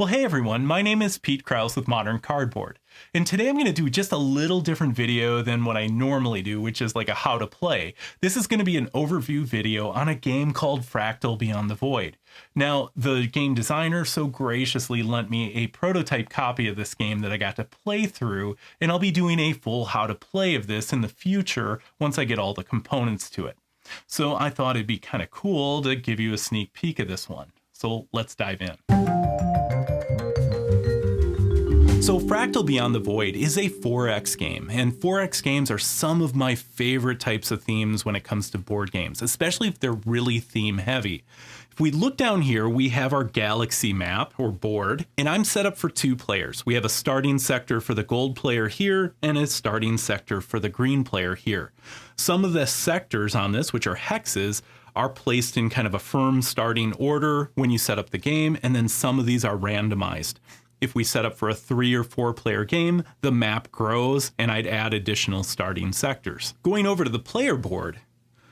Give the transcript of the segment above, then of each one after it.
Well, hey everyone, my name is Pete Krause with Modern Cardboard, and today I'm going to do just a little different video than what I normally do, which is like a how to play. This is going to be an overview video on a game called Fractal Beyond the Void. Now, the game designer so graciously lent me a prototype copy of this game that I got to play through, and I'll be doing a full how to play of this in the future once I get all the components to it. So I thought it'd be kind of cool to give you a sneak peek of this one. So let's dive in. So Fractal Beyond the Void is a 4X game, and 4X games are some of my favorite types of themes when it comes to board games, especially if they're really theme heavy. If we look down here, we have our galaxy map or board, and I'm set up for 2 players. We have a starting sector for the gold player here and a starting sector for the green player here. Some of the sectors on this, which are hexes, are placed in kind of a firm starting order when you set up the game, and then some of these are randomized. If we set up for a 3 or 4 player game, the map grows and I'd add additional starting sectors. Going over to the player board,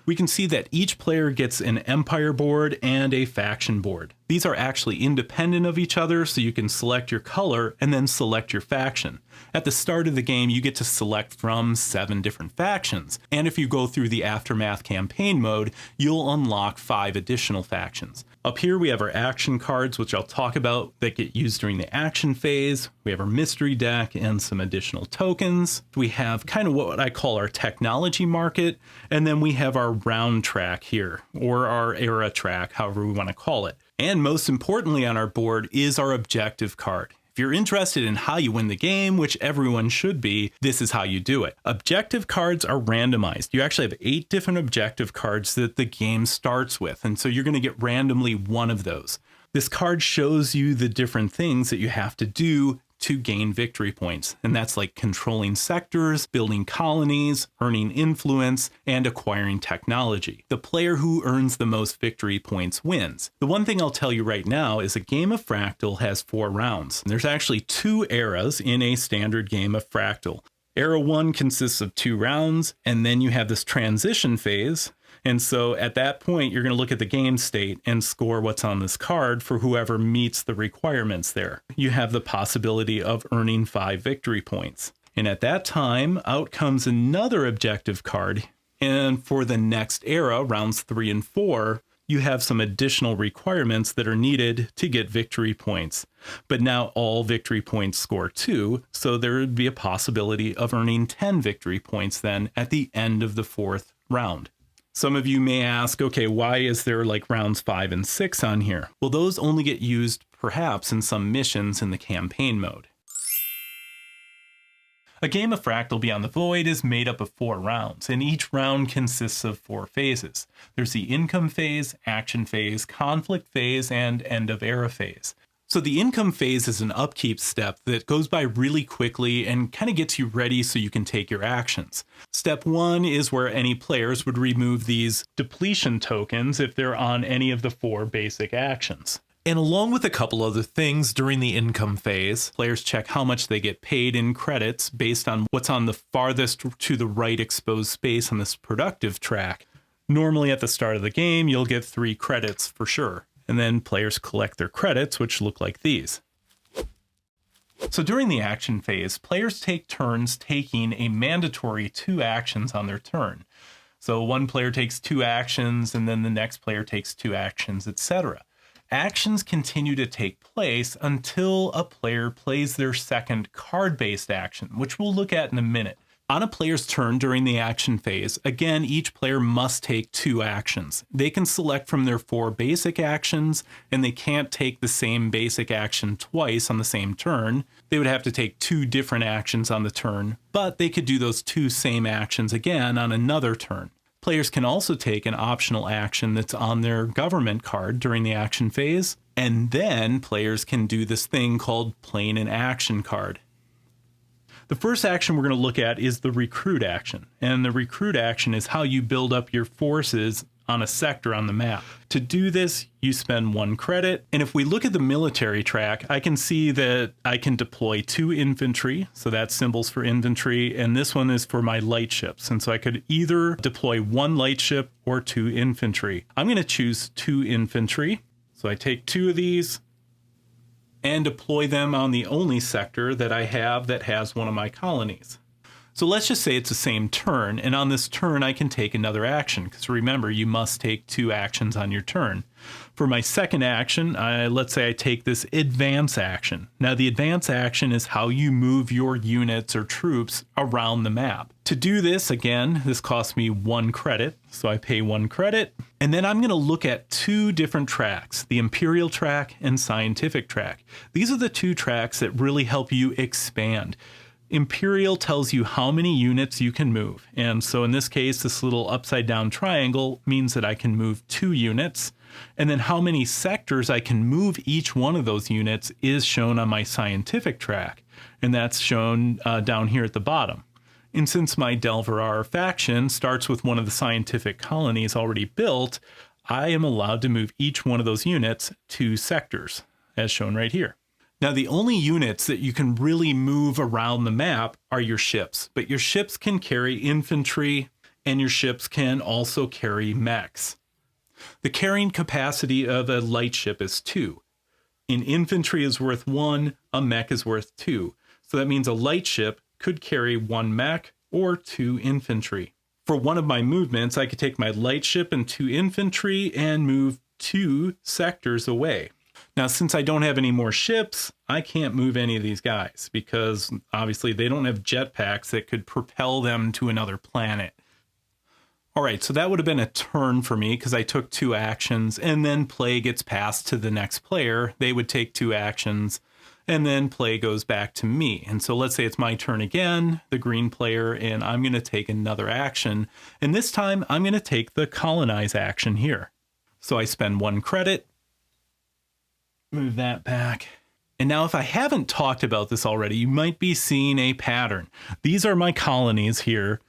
we can see that each player gets an empire board and a faction board. These are actually independent of each other, so you can select your color and then select your faction. At the start of the game, you get to select from 7 different factions. And if you go through the Aftermath campaign mode, you'll unlock 5 additional factions. Up here, we have our action cards, which I'll talk about, that get used during the action phase. We have our mystery deck and some additional tokens. We have kind of what I call our technology market. And then we have our round track here, or our era track, however we want to call it. And most importantly on our board is our objective card. If you're interested in how you win the game, which everyone should be, this is how you do it. Objective cards are randomized. You actually have 8 different objective cards that the game starts with, and so you're going to get randomly one of those. This card shows you the different things that you have to do to gain victory points, and that's like controlling sectors, building colonies, earning influence, and acquiring technology. The player who earns the most victory points wins. The one thing I'll tell you right now is a game of Fractal has 4 rounds. There's actually 2 eras in a standard game of Fractal. Era 1 consists of 2 rounds, and then you have this transition phase. And so at that point, you're going to look at the game state and score what's on this card for whoever meets the requirements there. You have the possibility of earning 5 victory points. And at that time, out comes another objective card. And for the next era, rounds 3 and 4, you have some additional requirements that are needed to get victory points. But now all victory points score 2, so there would be a possibility of earning 10 victory points then at the end of the 4th round. Some of you may ask, okay, why is there like rounds 5 and 6 on here? Well, those only get used perhaps in some missions in the campaign mode. A game of Fractal Beyond the Void is made up of 4 rounds, and each round consists of 4 phases. There's the income phase, action phase, conflict phase, and end of era phase. So the income phase is an upkeep step that goes by really quickly and kind of gets you ready so you can take your actions. Step 1 is where any players would remove these depletion tokens if they're on any of the 4 basic actions. And along with a couple other things during the income phase, players check how much they get paid in credits based on what's on the farthest to the right exposed space on this productive track. Normally at the start of the game, you'll get 3 credits for sure. And then players collect their credits, which look like these. So during the action phase, players take turns taking a mandatory 2 actions on their turn. So one player takes 2 actions, and then the next player takes 2 actions, etc. Actions continue to take place until a player plays their second card-based action, which we'll look at in a minute. On a player's turn during the action phase, again, each player must take 2 actions. They can select from their 4 basic actions, and they can't take the same basic action twice on the same turn. They would have to take 2 different actions on the turn, but they could do those 2 same actions again on another turn. Players can also take an optional action that's on their government card during the action phase, and then players can do this thing called playing an action card. The first action we're going to look at is the recruit action. And the recruit action is how you build up your forces on a sector on the map. To do this, you spend 1 credit. And if we look at the military track, I can see that I can deploy 2 infantry. So that's symbols for infantry. And this one is for my light ships. And so I could either deploy 1 light ship or 2 infantry. I'm going to choose 2 infantry. So I take 2 of these. and deploy them on the only sector that I have that has one of my colonies. So let's just say it's the same turn, and on this turn I can take another action, because remember, you must take 2 actions on your turn. For my second action, let's say I take this advance action. Now the advance action is how you move your units or troops around the map. To do this, again, this costs me 1 credit, so I pay 1 credit, and then I'm going to look at 2 different tracks, the Imperial track and Scientific track. These are the 2 tracks that really help you expand. Imperial tells you how many units you can move. And so in this case, this little upside down triangle means that I can move 2 units. And then how many sectors I can move each one of those units is shown on my Scientific track. And that's shown down here at the bottom. And since my Delverar faction starts with one of the scientific colonies already built, I am allowed to move each one of those units to sectors, as shown right here. Now, the only units that you can really move around the map are your ships, but your ships can carry infantry and your ships can also carry mechs. The carrying capacity of a light ship is 2. An infantry is worth 1, a mech is worth 2. So that means a light ship could carry 1 mech or 2 infantry. For one of my movements, I could take my light ship and 2 infantry and move 2 sectors away. Now, since I don't have any more ships, I can't move any of these guys because obviously they don't have jetpacks that could propel them to another planet. All right, so that would have been a turn for me because I took 2 actions, and then play gets passed to the next player. They would take 2 actions, and then play goes back to me. And so let's say it's my turn again, the green player, and I'm going to take another action. And this time I'm going to take the Colonize action here. So I spend 1 credit. Move that back. And now if I haven't talked about this already, you might be seeing a pattern. These are my colonies here.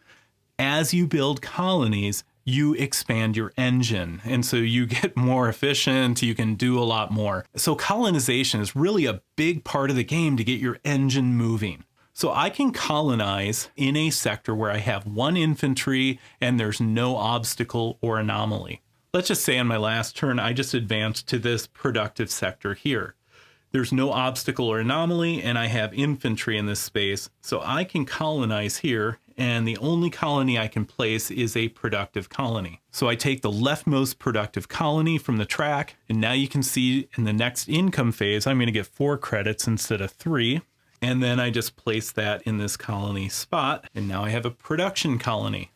As you build colonies, you expand your engine. And so you get more efficient, you can do a lot more. So colonization is really a big part of the game to get your engine moving. So I can colonize in a sector where I have 1 infantry and there's no obstacle or anomaly. Let's just say on my last turn, I just advanced to this productive sector here. There's no obstacle or anomaly, and I have infantry in this space, so I can colonize here, and the only colony I can place is a productive colony. So I take the leftmost productive colony from the track, and now you can see in the next income phase, I'm going to get 4 credits instead of 3, and then I just place that in this colony spot, and now I have a production colony.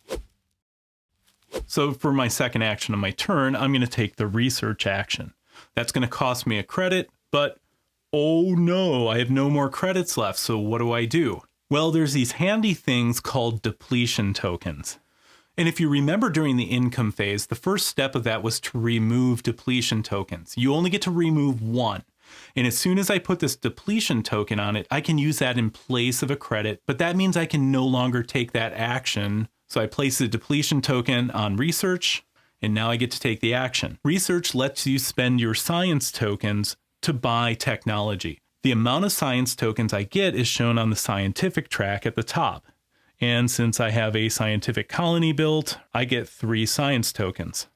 So for my second action on my turn, I'm going to take the research action. That's going to cost me a credit, but oh no, I have no more credits left. So what do? Well, there's these handy things called depletion tokens. And if you remember during the income phase, the first step of that was to remove depletion tokens. You only get to remove 1. And as soon as I put this depletion token on it, I can use that in place of a credit, but that means I can no longer take that action. So I place the depletion token on research, and now I get to take the action. Research lets you spend your science tokens to buy technology. The amount of science tokens I get is shown on the scientific track at the top. And since I have a scientific colony built, I get 3 science tokens.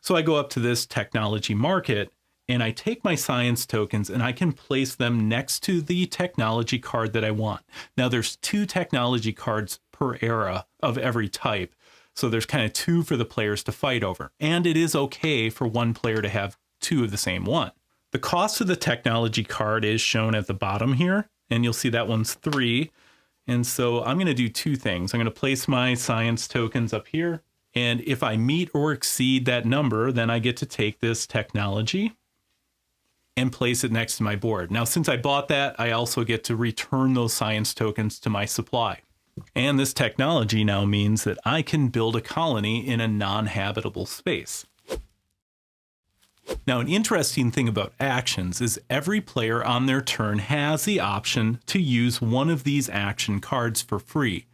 So I go up to this technology market, and I take my science tokens and I can place them next to the technology card that I want. Now there's 2 technology cards per era of every type. So there's kind of 2 for the players to fight over. And it is okay for 1 player to have 2 of the same one. The cost of the technology card is shown at the bottom here, and you'll see that one's 3. And so I'm going to do 2 things. I'm going to place my science tokens up here. And if I meet or exceed that number, then I get to take this technology and place it next to my board. Now, since I bought that, I also get to return those science tokens to my supply. And this technology now means that I can build a colony in a non-habitable space. Now, an interesting thing about actions is every player on their turn has the option to use one of these action cards for free.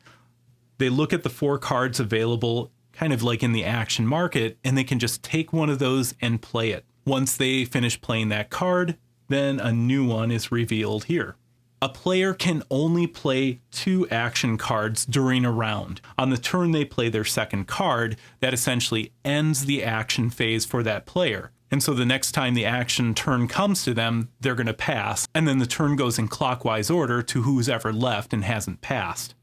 They look at the 4 cards available, kind of like in the action market, and they can just take one of those and play it. Once they finish playing that card, then a new one is revealed here. A player can only play 2 action cards during a round. On the turn they play their second card, that essentially ends the action phase for that player. And so the next time the action turn comes to them, they're going to pass. And then the turn goes in clockwise order to who's ever left and hasn't passed.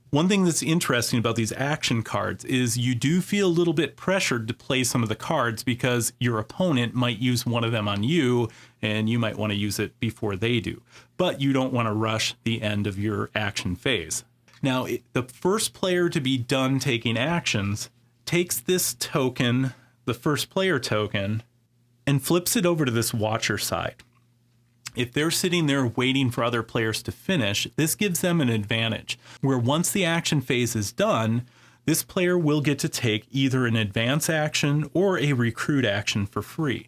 One thing that's interesting about these action cards is you do feel a little bit pressured to play some of the cards because your opponent might use one of them on you and you might want to use it before they do. But you don't want to rush the end of your action phase. Now, the first player to be done taking actions takes this token, the first player token, and flips it over to this watcher side. If they're sitting there waiting for other players to finish, this gives them an advantage, where once the action phase is done, this player will get to take either an advance action or a recruit action for free.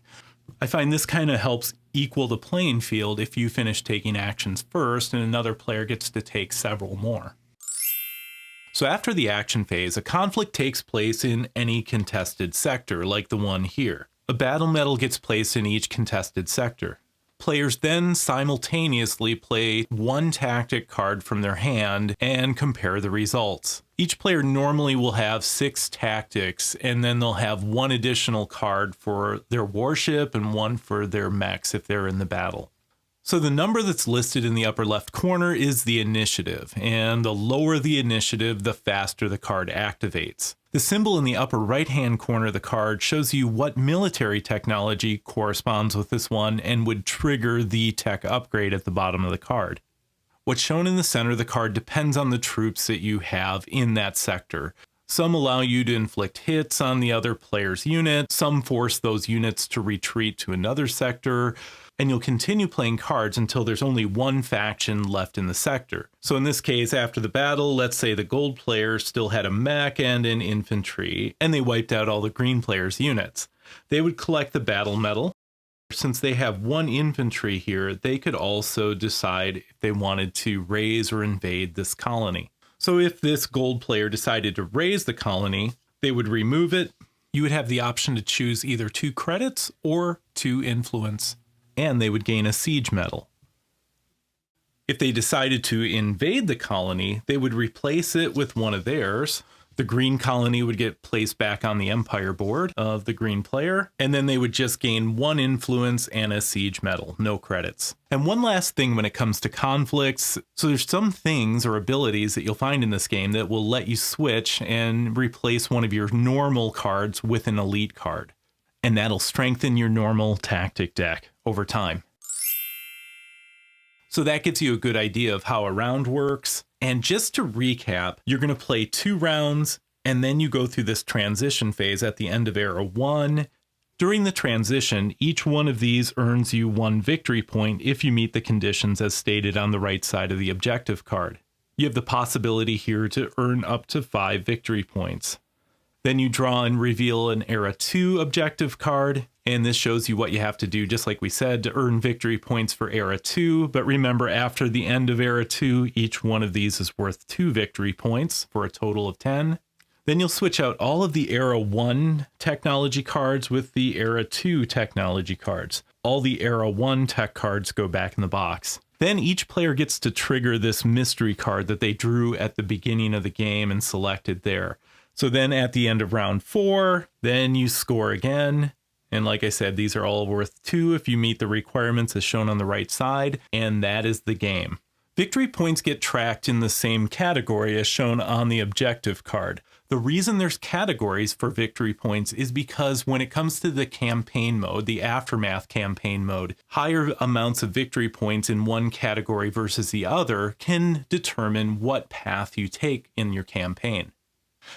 I find this kind of helps equal the playing field if you finish taking actions first and another player gets to take several more. So after the action phase, a conflict takes place in any contested sector, like the one here. A battle medal gets placed in each contested sector. Players then simultaneously play one tactic card from their hand and compare the results. Each player normally will have 6 tactics, and then they'll have one additional card for their warship and one for their mechs if they're in the battle. So the number that's listed in the upper left corner is the initiative, and the lower the initiative, the faster the card activates. The symbol in the upper right-hand corner of the card shows you what military technology corresponds with this one and would trigger the tech upgrade at the bottom of the card. What's shown in the center of the card depends on the troops that you have in that sector. Some allow you to inflict hits on the other player's unit, some force those units to retreat to another sector, and you'll continue playing cards until there's only one faction left in the sector. So in this case, after the battle, let's say the gold player still had a mech and an infantry, and they wiped out all the green player's units. They would collect the battle medal. Since they have one infantry here, they could also decide if they wanted to raise or invade this colony. So if this gold player decided to raise the colony, they would remove it. You would have the option to choose either 2 credits or 2 influence, and they would gain a siege medal. If they decided to invade the colony, they would replace it with one of theirs. The green colony would get placed back on the empire board of the green player, and then they would just gain 1 influence and a siege medal, no credits. And one last thing when it comes to conflicts, so there's some things or abilities that you'll find in this game that will let you switch and replace one of your normal cards with an elite card. And that'll strengthen your normal tactic deck over time. So that gives you a good idea of how a round works. And just to recap, you're going to play 2 rounds, and then you go through this transition phase at the end of Era 1. During the transition, each one of these earns you 1 victory point if you meet the conditions as stated on the right side of the objective card. You have the possibility here to earn up to 5 victory points. Then you draw and reveal an Era 2 objective card, and this shows you what you have to do, just like we said, to earn victory points for Era 2. But remember, after the end of Era 2, each one of these is worth 2 victory points for a total of 10. Then you'll switch out all of the Era 1 technology cards with the Era 2 technology cards. All the Era 1 tech cards go back in the box. Then each player gets to trigger this mystery card that they drew at the beginning of the game and selected there. So then at the end of round 4, then you score again. And like I said, these are all worth 2 if you meet the requirements as shown on the right side. And that is the game. Victory points get tracked in the same category as shown on the objective card. The reason there's categories for victory points is because when it comes to the campaign mode, the Aftermath campaign mode, higher amounts of victory points in one category versus the other can determine what path you take in your campaign.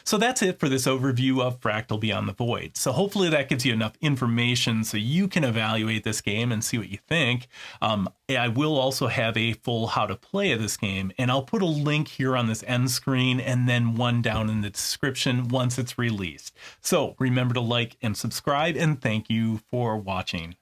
So that's it for this overview of Fractal Beyond the Void. So hopefully that gives you enough information so you can evaluate this game and see what you think. I will also have a full how to play of this game, and I'll put a link here on this end screen and then one down in the description once it's released. So remember to like and subscribe, and thank you for watching.